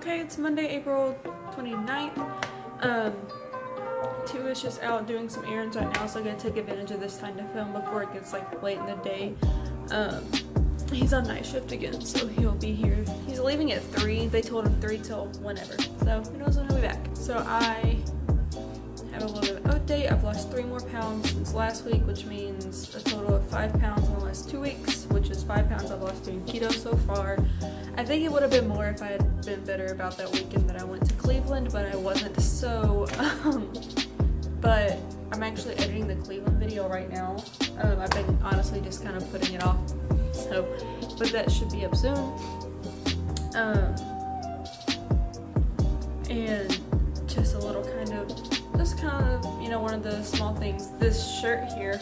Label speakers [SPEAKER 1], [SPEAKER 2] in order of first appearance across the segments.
[SPEAKER 1] Okay, it's Monday, April 29th. Two is just out doing some errands right now, so I'm gonna take advantage of this time to film before it gets like late in the day. He's on night shift again, so he'll be here. He's leaving at 3. They told him 3 till whenever, so who knows when he'll be back. So I have a little bit of an update. I've lost 3 more pounds since last week, which means a total of 5 pounds in the last 2 weeks, which is 5 pounds I've lost doing keto so far. I think it would have been more if I had been better about that weekend that I went to Cleveland, but I wasn't. So, but I'm actually editing the Cleveland video right now. I've been honestly just kind of putting it off. So, but that should be up soon. And just a little kind of, you know, one of the small things. This shirt here,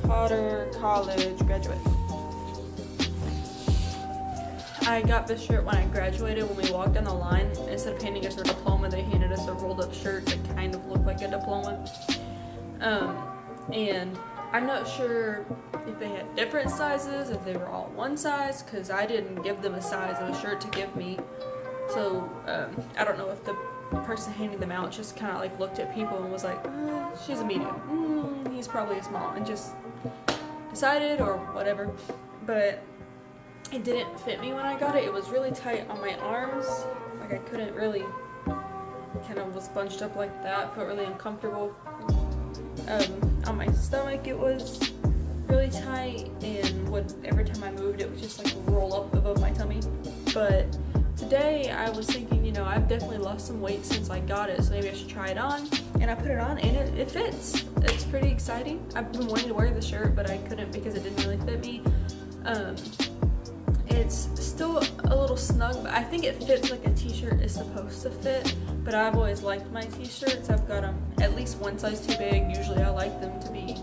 [SPEAKER 1] Potter College graduate. I got this shirt when I graduated. When we walked down the line, instead of handing us our diploma, they handed us a rolled up shirt that kind of looked like a diploma. And I'm not sure if they had different sizes, if they were all one size, because I didn't give them a size of a shirt to give me. So I don't know if the person handing them out just kind of like looked at people and was like, she's a medium, he's probably a small, and just decided or whatever. But it didn't fit me when I got it. It was really tight on my arms. Like I couldn't really, kind of was bunched up like that, felt really uncomfortable. On my stomach it was really tight, and every time I moved it would just like roll up above my tummy. But today I was thinking, you know, I've definitely lost some weight since I got it, so maybe I should try it on. And I put it on and it fits. It's pretty exciting. I've been wanting to wear the shirt, but I couldn't because it didn't really fit me. It's still a little snug, but I think it fits like a t-shirt is supposed to fit. But I've always liked my t-shirts. I've got them at least one size too big. Usually I like them to be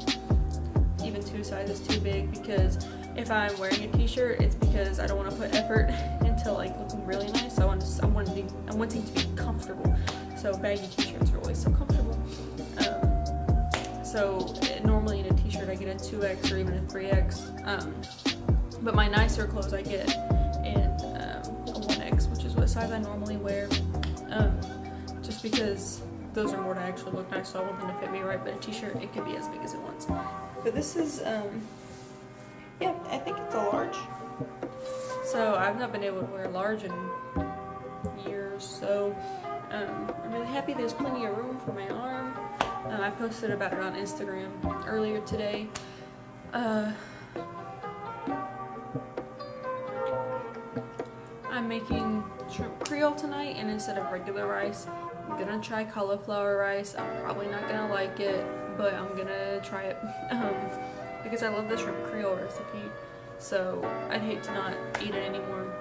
[SPEAKER 1] even 2 sizes too big, because if I'm wearing a t-shirt, it's because I don't want to put effort into like looking really nice. I'm wanting to be comfortable. So baggy t-shirts are always so comfortable. So normally in a t-shirt I get a 2X or even a 3X. But my nicer clothes I get in a 1X, which is what size I normally wear. Just because those are more to actually look nice, so I want them to fit me right. But a t-shirt, it could be as big as it wants. But this is, yeah, I think it's a large. So I've not been able to wear large in years, so I'm really happy. There's plenty of room for my arm. I posted about it on Instagram earlier today. I'm making shrimp creole tonight, and instead of regular rice, I'm gonna try cauliflower rice. I'm probably not gonna like it, but I'm gonna try it because I love the shrimp creole recipe, so I'd hate to not eat it anymore.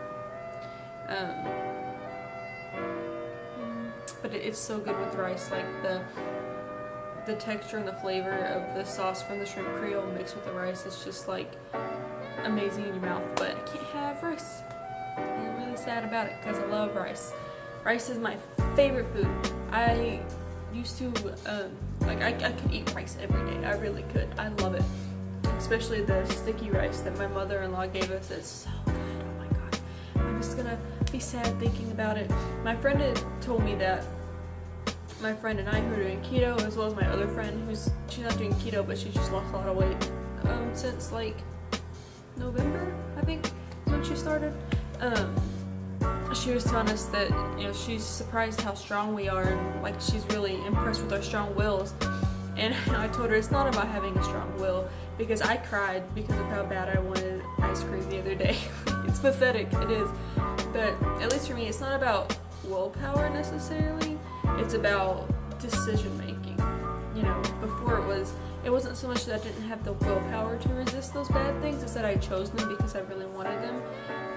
[SPEAKER 1] But it's so good with rice, like the texture and the flavor of the sauce from the shrimp creole mixed with the rice. It's just like amazing in your mouth, but I can't have rice. I'm really sad about it because I love rice. Rice is my favorite food. I used to, I could eat rice every day. I really could. I love it. Especially the sticky rice that my mother-in-law gave us. It's so good. Oh my god. I'm just gonna be sad thinking about it. My friend had told me that my friend and I who are doing keto, as well as my other friend she's not doing keto, but she just lost a lot of weight since like November, I think, is when she started. She was telling us that, you know, she's surprised how strong we are, and like she's really impressed with our strong wills. And I told her it's not about having a strong will, because I cried because of how bad I wanted ice cream the other day. It's pathetic, it is. But at least for me, it's not about willpower necessarily. It's about decision making. You know, before it wasn't so much that I didn't have the willpower to resist those bad things, it's that I chose them because I really wanted them.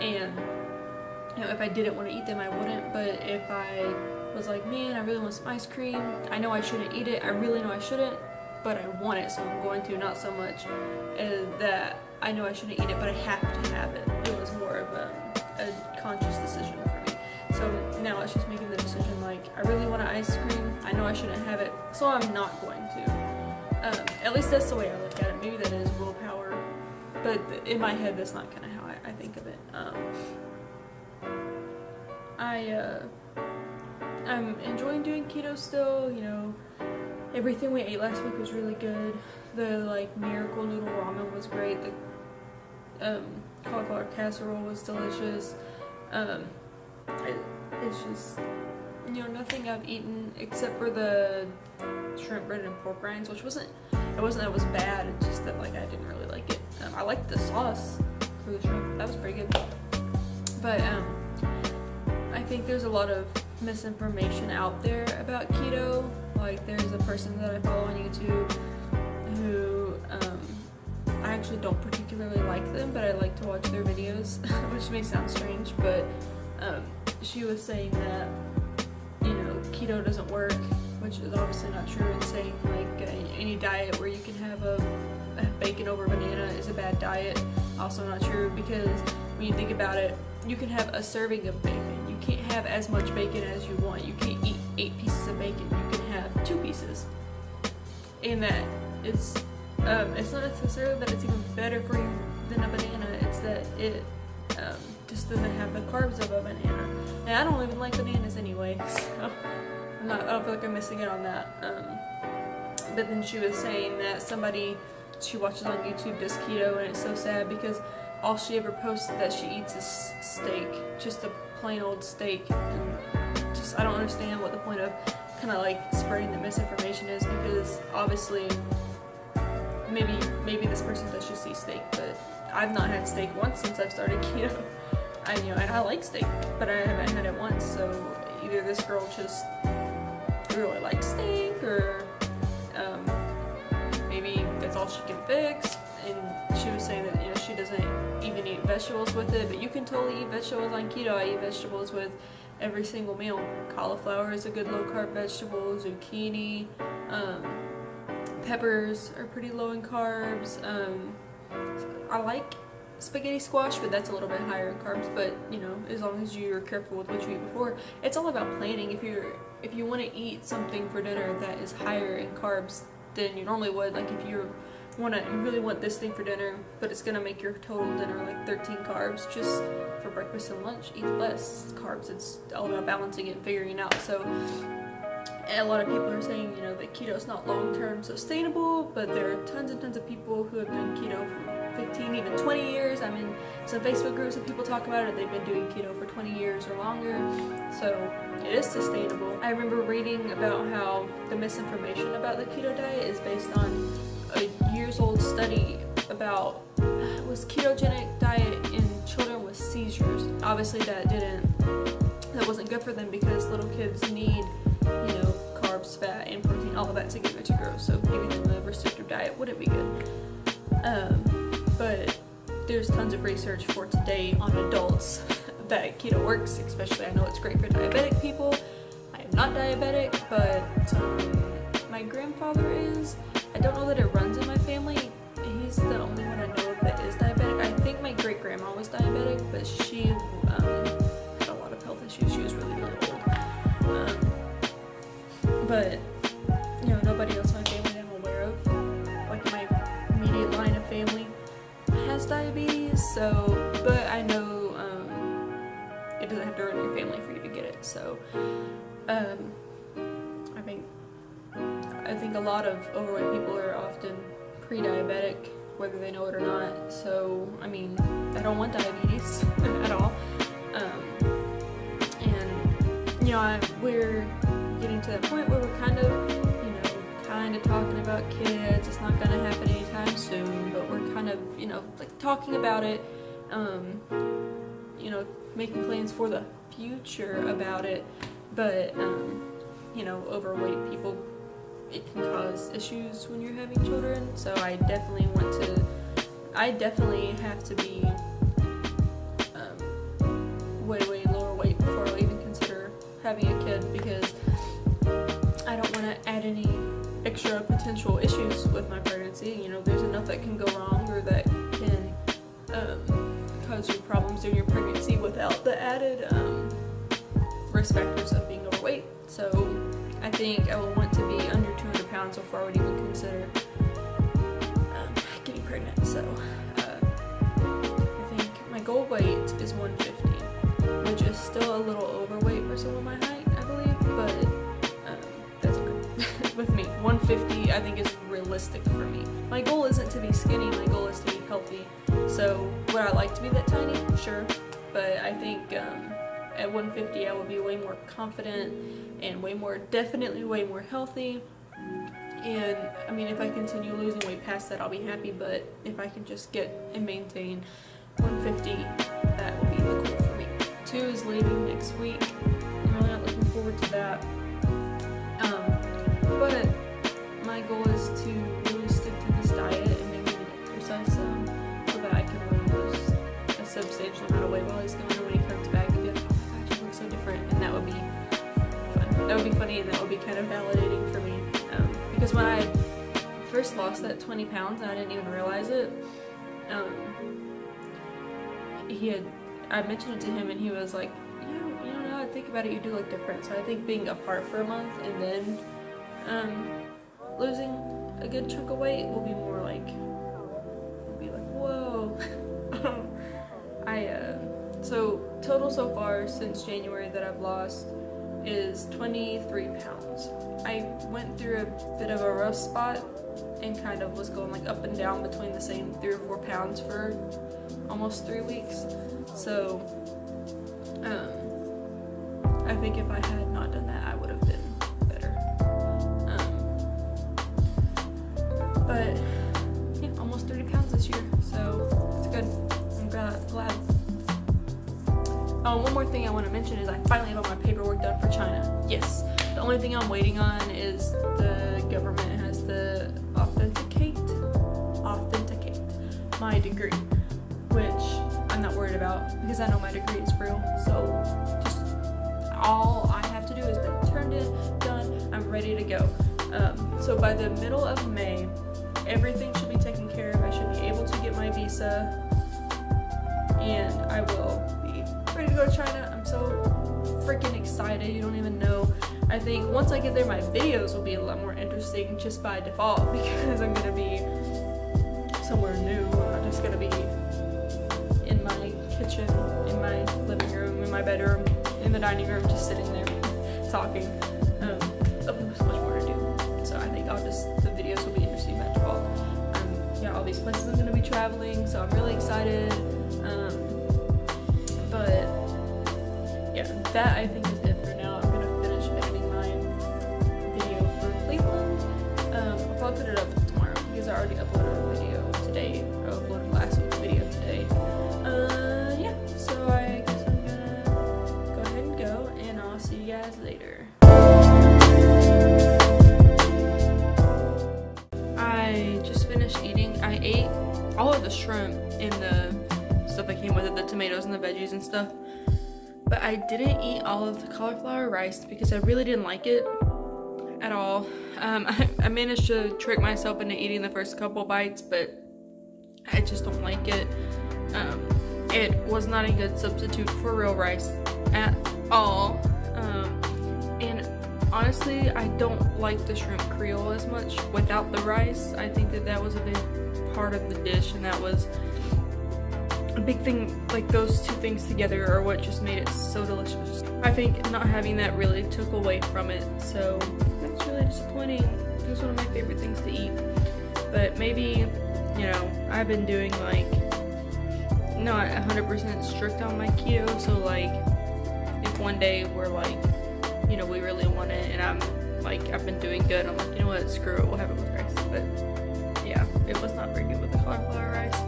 [SPEAKER 1] And you know, if I didn't want to eat them, I wouldn't. But if I was like, man, I really want some ice cream, I know I shouldn't eat it, I really know I shouldn't, but I want it, so I'm going to. Not so much that I know I shouldn't eat it, but I have to have it. It was more of a conscious decision for me. So now it's just making the decision, like, I really want an ice cream, I know I shouldn't have it, so I'm not going to. At least that's the way I look at it. Maybe that is willpower, but in my head, that's not kind of how I think of it. I'm enjoying doing keto still. You know, everything we ate last week was really good. The like miracle noodle ramen was great. The cauliflower casserole was delicious. It's just, you know, nothing I've eaten except for the shrimp bread and pork rinds, which wasn't that it was bad. It's just that like I didn't really like it. I liked the sauce for the shrimp. That was pretty good. But I think there's a lot of misinformation out there about keto. Like there's a person that I follow on YouTube who I actually don't particularly like them, but I like to watch their videos, which may sound strange, but she was saying that, you know, keto doesn't work, which is obviously not true, and saying like any diet where you can have a bacon over banana is a bad diet. Also not true, because when you think about it, you can have a serving of bacon. You can't have as much bacon as you want. You can't eat 8 pieces of bacon. You can have 2 pieces. And that is, it's not necessarily that it's even better for you than a banana. It's that it just doesn't have the carbs of a banana. And I don't even like bananas anyway, so I don't feel like I'm missing out on that. But then she was saying that somebody she watches on YouTube does keto, and it's so sad because all she ever posts that she eats is steak, just a plain old steak. And just I don't understand what the point of kind of like spreading the misinformation is, because obviously maybe this person does just eat steak, but I've not had steak once since I've started keto. And I like steak, but I haven't had it once. So either this girl just really likes steak, or maybe that's all she can fix. And she was saying that, you know, she doesn't even eat vegetables with it, but you can totally eat vegetables on keto. I eat vegetables with every single meal. Cauliflower is a good low carb vegetable. Zucchini, peppers are pretty low in carbs. I like spaghetti squash, but that's a little bit higher in carbs. But you know, as long as you're careful with what you eat before, it's all about planning. If you want to eat something for dinner that is higher in carbs than you normally would, like if you really want this thing for dinner, but it's gonna make your total dinner like 13 carbs, just for breakfast and lunch, eat less carbs. It's all about balancing it and figuring it out. So a lot of people are saying, you know, that keto is not long-term sustainable, but there are tons and tons of people who have done keto for 15, even 20 years. I'm in some Facebook groups and people talk about it. They've been doing keto for 20 years or longer. So it is sustainable. I remember reading about how the misinformation about the keto diet is based on a years-old study about was ketogenic diet in children with seizures. Obviously that wasn't good for them, because little kids need, you know, carbs, fat, and protein, all of that together to grow. So giving them a restrictive diet wouldn't be good. But there's tons of research for today on adults that keto works, especially I know it's great for diabetic people. I am not diabetic, but my grandfather is. I don't know that it runs in my family. He's the only one I know of that is diabetic. I think my great-grandma was diabetic, but she had a lot of health issues. She was really, really old. But, you know, nobody else in my family that I'm aware of, like my immediate line of family, has diabetes. So, but I know it doesn't have to run in your family for you to get it. So, I think a lot of overweight people are often pre-diabetic, whether they know it or not. So, I mean, I don't want diabetes at all. And, you know, we're getting to that point where we're kind of talking about kids. It's not going to happen anytime soon, but we're kind of, you know, like talking about it, you know, making plans for the future about it. But, you know, overweight people, it can cause issues when you're having children. So I definitely have to be way lower weight before I even consider having a kid, because I don't want to add any extra potential issues with my pregnancy. You know, there's enough that can go wrong, or that can cause you problems during your pregnancy without the added risk factors of being overweight. So I think I will want to be under 200 pounds before I would even consider getting pregnant. So I think my goal weight is 150, which is still a little overweight for someone my height, I believe, but that's okay. With me, 150 I think is realistic for me. My goal isn't to be skinny, my goal is to be healthy. So would I like to be that tiny? Sure, but I think at 150 I will be way more confident and definitely way more healthy. And I mean, if I continue losing weight past that, I'll be happy, but if I can just get and maintain 150, that will be the goal for me. 2 is leaving next week. I'm really not looking forward to that. But my goal is to really stick to this diet and maybe even exercise some so that I can lose a substantial amount of weight while he's gone, and when he comes back, I'll be like, oh my gosh, you look so different, and that would be fun. That would be funny, and that would be kind of validating for me. Because when I first lost that 20 pounds and I didn't even realize it, I mentioned it to him and he was like, you know, now I think about it, you do look different. So I think being apart for a month and then losing a good chunk of weight will be more like, whoa. So total so far since January that I've lost is 23 pounds. I went through a bit of a rough spot and kind of was going like up and down between the same 3 or 4 pounds for almost 3 weeks. So I think if I had not done that, I would have been better. But yeah, almost 30 pounds this year, so it's good. I'm glad. One more thing I want to mention is I finally have all my paperwork done for China. Yes. The only thing I'm waiting on is the government has to authenticate my degree, which I'm not worried about because I know my degree is real. So just all I have to do is been turned in, done, I'm ready to go. So by the middle of May, everything should be taken care of. I should be able to get my visa and I will be ready to go to China. I'm so freaking excited, you don't even know. I think once I get there, my videos will be a lot more interesting just by default because I'm gonna be somewhere new. I'm not just gonna be in my kitchen, in my living room, in my bedroom, in the dining room, just sitting there talking. There's much more to do. So I think the videos will be interesting by default. Yeah, all these places I'm gonna be traveling, so I'm really excited. But yeah, that I think is it for now. I'm gonna finish editing my video for Cleveland. I'll probably put it up tomorrow because I already uploaded a video today. I uploaded last week's video today. Yeah, so I guess I'm gonna go ahead and go, and I'll see you guys later. I just finished eating. I ate all of the shrimp and the stuff that came with it, the tomatoes and the veggies and stuff. But I didn't eat all of the cauliflower rice because I really didn't like it at all. I managed to trick myself into eating the first couple bites, but I just don't like it. It was not a good substitute for real rice at all. And honestly, I don't like the shrimp creole as much without the rice. I think that was a big part of the dish, and that was a big thing. Like, those two things together are what just made it so delicious. I think not having that really took away from it, so that's really disappointing. It was one of my favorite things to eat. But maybe, you know, I've been doing like not 100% strict on my keto, so like if one day we're like, you know, we really want it and I've been doing good, I'm like, you know what, screw it, we'll have it with rice. But yeah, it was not very good with the cauliflower rice.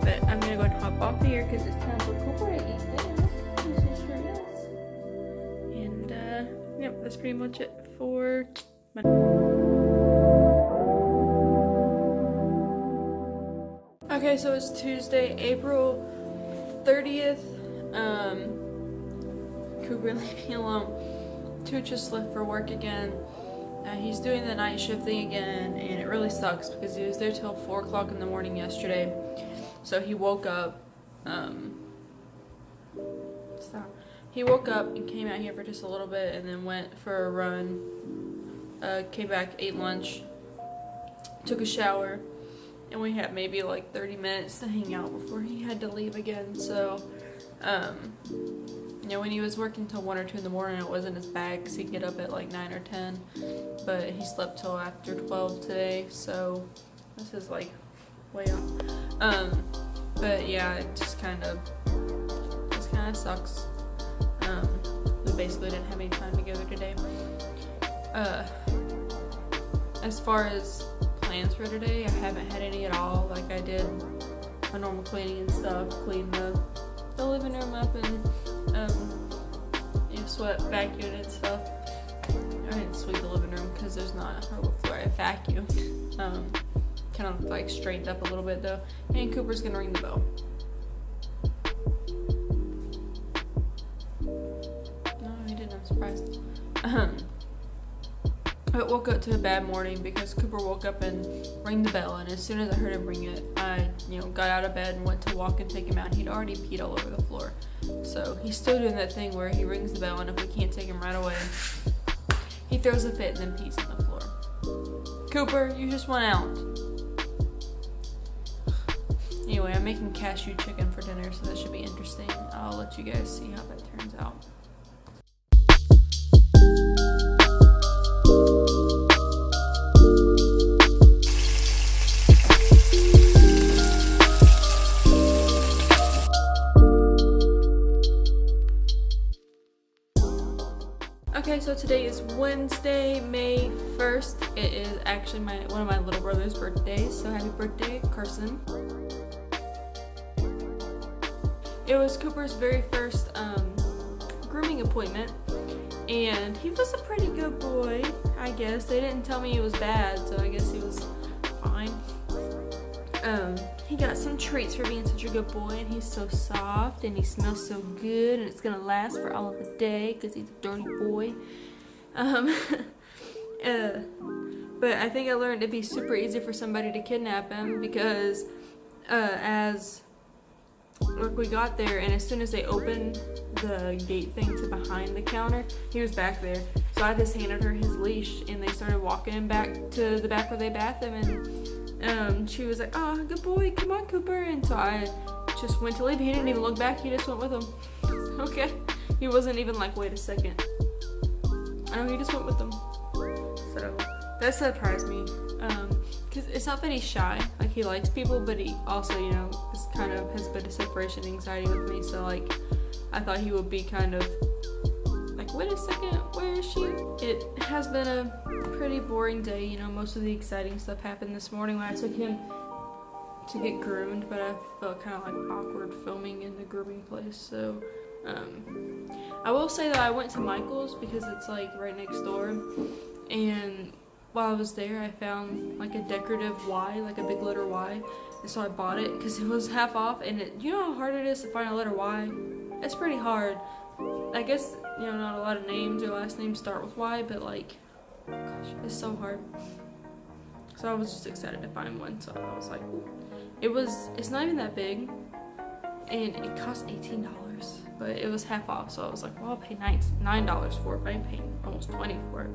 [SPEAKER 1] But I'm gonna go ahead and hop off here because it's time for Cooper to eat dinner. This is sure is. And yep, that's pretty much it for my. Okay, so it's Tuesday, April 30th. Cooper, leave me alone. Toot just left for work again. He's doing the night shift thing again, and it really sucks because he was there till 4 o'clock in the morning yesterday. So he woke up, He woke up and came out here for just a little bit and then went for a run, came back, ate lunch, took a shower, and we had maybe like 30 minutes to hang out before he had to leave again. So, You know, when he was working till 1 or 2 in the morning, it wasn't as bad because he'd get up at like 9 or 10. But he slept till after 12 today, so this is like way off. But yeah, it just kind of sucks. We basically didn't have any time together today. As far as plans for today, I haven't had any at all. Like, I did my normal cleaning and stuff, cleaned the living room up and swept, vacuumed and stuff. I didn't sweep the living room because there's not a hardwood floor. I vacuumed. Kind of like straightened up a little bit though. And Cooper's gonna ring the bell. No, he didn't. I'm surprised. I woke up to a bad morning because Cooper woke up and rang the bell, and as soon as I heard him ring it, I, got out of bed and went to walk and take him out. He'd already peed all over the floor. So he's still doing that thing where he rings the bell, and if we can't take him right away, he throws a fit and then pees on the floor. Cooper, you just went out. Anyway, I'm making cashew chicken for dinner, so that should be interesting. I'll let you guys see how that turns out. Okay, so today is Wednesday, May 1st. It is actually one of my little brother's birthdays, so happy birthday, Carson. It was Cooper's very first grooming appointment, and he was a pretty good boy, I guess. They didn't tell me he was bad, so I guess he was fine. He got some treats for being such a good boy, and he's so soft, and he smells so good, and it's gonna last for all of the day because he's a dirty boy. But I think I learned it'd be super easy for somebody to kidnap him because we got there, and as soon as they opened the gate thing to behind the counter, he was back there. So I just handed her his leash, and they started walking him back to the back where they bathed him, and she was like, "Oh, good boy, come on, Cooper." And so I just went to leave. He didn't even look back. He just went with him. Okay. He wasn't even like, wait a second. I know, he just went with them. So that surprised me. Because it's not that he's shy. Like, he likes people, but he also, is kind of has a bit of separation anxiety with me. So, like, I thought he would be kind of like, wait a second, where is she? It has been a pretty boring day. Most of the exciting stuff happened this morning when I took him to get groomed, but I felt kind of like awkward filming in the grooming place. So, I will say that I went to Michael's because it's like right next door, and while I was there, I found like a decorative Y, like a big letter Y, and so I bought it because it was half off. And you know how hard it is to find a letter Y? It's pretty hard. I guess, not a lot of names or last names start with Y, but like, gosh, it's so hard. So I was just excited to find one, so I was like, ooh. It's not even that big, and it cost $18, but it was half off, so I was like, well, I'll pay $9 for it, but I'm paying almost $20 for it.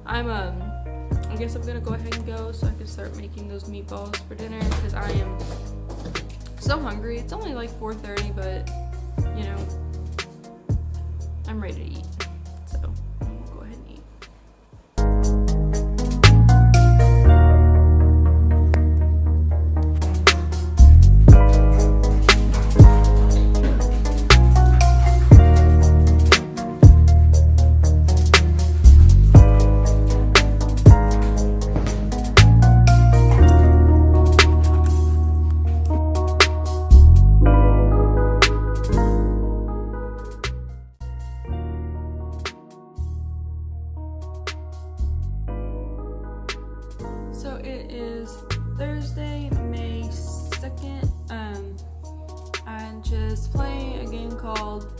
[SPEAKER 1] I guess I'm gonna go ahead and go so I can start making those meatballs for dinner because I am so hungry. It's only like 4:30, but I'm ready to eat. So we'll go ahead and eat. So it is Thursday, May 2nd. I'm just playing a game called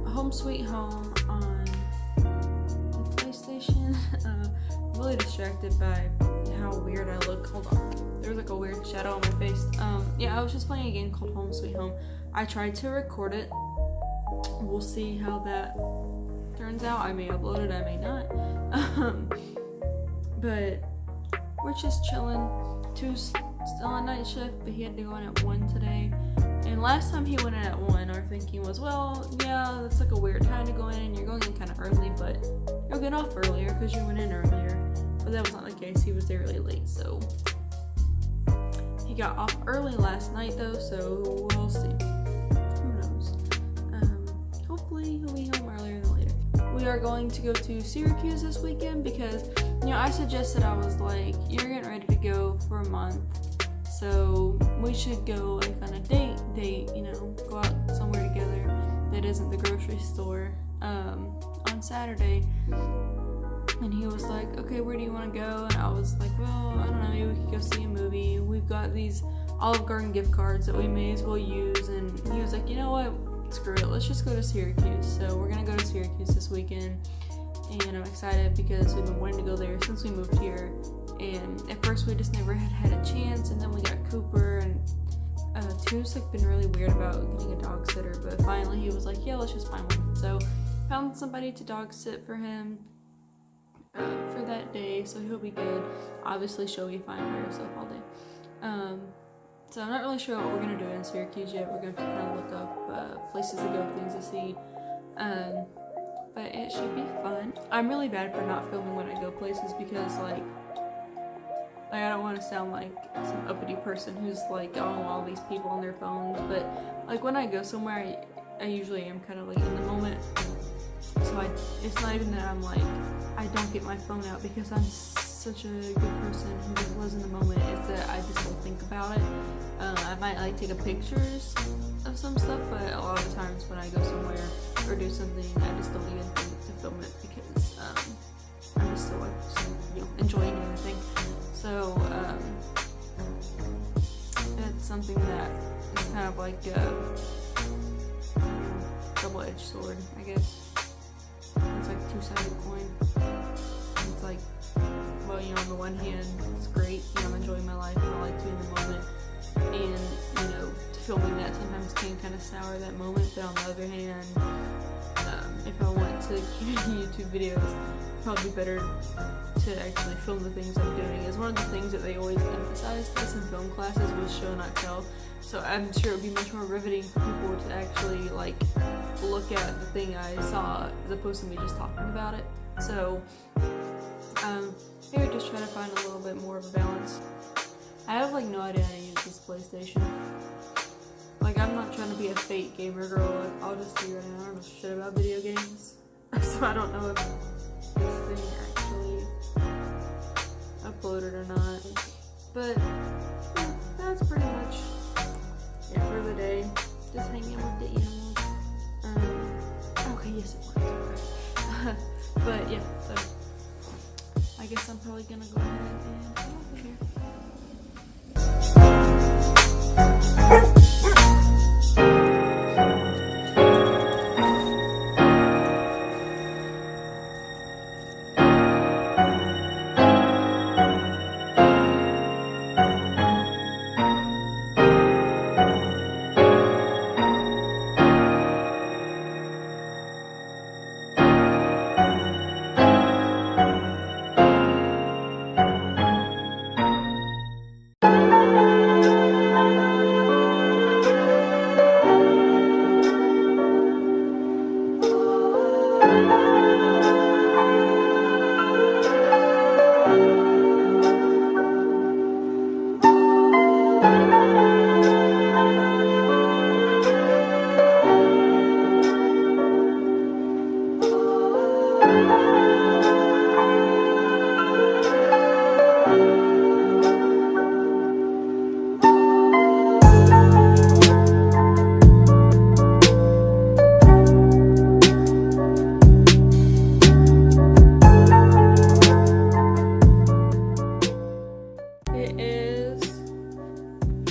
[SPEAKER 1] Home Sweet Home on the PlayStation. I'm really distracted by how weird I look. Hold on. There was like a weird shadow on my face. Yeah, I was just playing a game called Home Sweet Home. I tried to record it. We'll see how that turns out. I may upload it, I may not. But we're just chilling. Two's still on night shift, but he had to go in at 1 today. And last time he went in at 1, our thinking was, well, yeah, that's like a weird time to go in, and you're going in kind of early, but you'll get off earlier because you went in earlier. But that was not the case. He was there really late, so he got off early last night, though, so we'll see. Who knows? Hopefully he'll be home earlier than later. We are going to go to Syracuse this weekend because, you know, I suggested, I was like, you're getting ready to go for a month, so we should go like on a date, you know, go out somewhere together that isn't the grocery store on Saturday. And he was like, okay, where do you want to go? And I was like, well, I don't know, maybe we could go see a movie. We've got these Olive Garden gift cards that we may as well use. And he was like, you know what, screw it, let's just go to Syracuse. So we're gonna go to Syracuse this weekend, and I'm excited because we've been wanting to go there since we moved here. And at first we just never had a chance, and then we got Cooper, and Two's like been really weird about getting a dog sitter, but finally he was like, yeah, let's just find one. So found somebody to dog sit for him for that day, so he'll be good. Obviously she'll be fine by herself all day. So I'm not really sure what we're gonna do in Syracuse yet. We're going to kind of look up places to go, things to see, but it should be fun. I'm really bad for not filming when I go places because like I don't want to sound like some uppity person who's like on all these people on their phones, but like when I go somewhere, I usually am kind of like in the moment. So it's not even that I'm like, I don't get my phone out because I'm such a good person who just lives in the moment. It's that I just don't think about it. I might like take a pictures of some stuff, but a lot of the times when I go somewhere or do something, I just don't even think to film it because I'm just so you know, enjoying everything. So it's something that is kind of like a double-edged sword, I guess. It's like a two-sided coin. It's like, well, you know, on the one hand, it's great, you know, I'm enjoying my life and I like to in the moment, and, you know, filming that sometimes can kind of sour that moment, but on the other hand, if I want to keep YouTube videos, it'd probably be better to actually film the things I'm doing. It's one of the things that they always emphasize to us in film classes was show not tell. So I'm sure it would be much more riveting for people to actually like look at the thing I saw as opposed to me just talking about it. So maybe just try to find a little bit more of a balance. I have like no idea how to use this PlayStation. Like, I'm not trying to be a fake gamer girl. Like, I'll just see right now, I don't know shit about video games. So I don't know if this thing actually uploaded or not. But yeah, that's pretty much it for the day. Just hanging with the animals. Okay, yes it worked. But yeah, so I guess I'm probably gonna go ahead and get over here.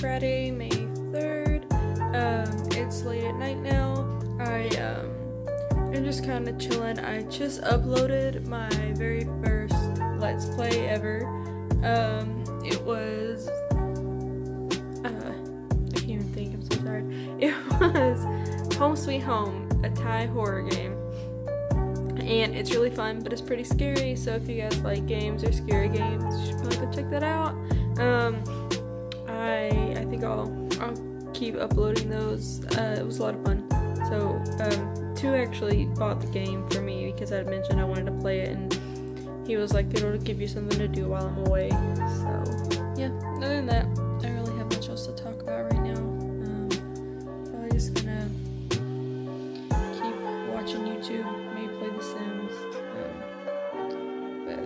[SPEAKER 1] Friday, May 3rd. It's late at night now. I'm just kind of chilling. I just uploaded my very first Let's Play ever. It was, I can't even think, I'm so tired. It was Home Sweet Home, a Thai horror game. And it's really fun, but it's pretty scary, so if you guys like games or scary games, you should probably go check that out. I think I'll keep uploading those. It was a lot of fun. So 2 actually bought the game for me because I had mentioned I wanted to play it, and he was like, it'll give you something to do while I'm away. So yeah, other than that, I don't really have much else to talk about right now. Probably just gonna keep watching YouTube, maybe play The Sims. But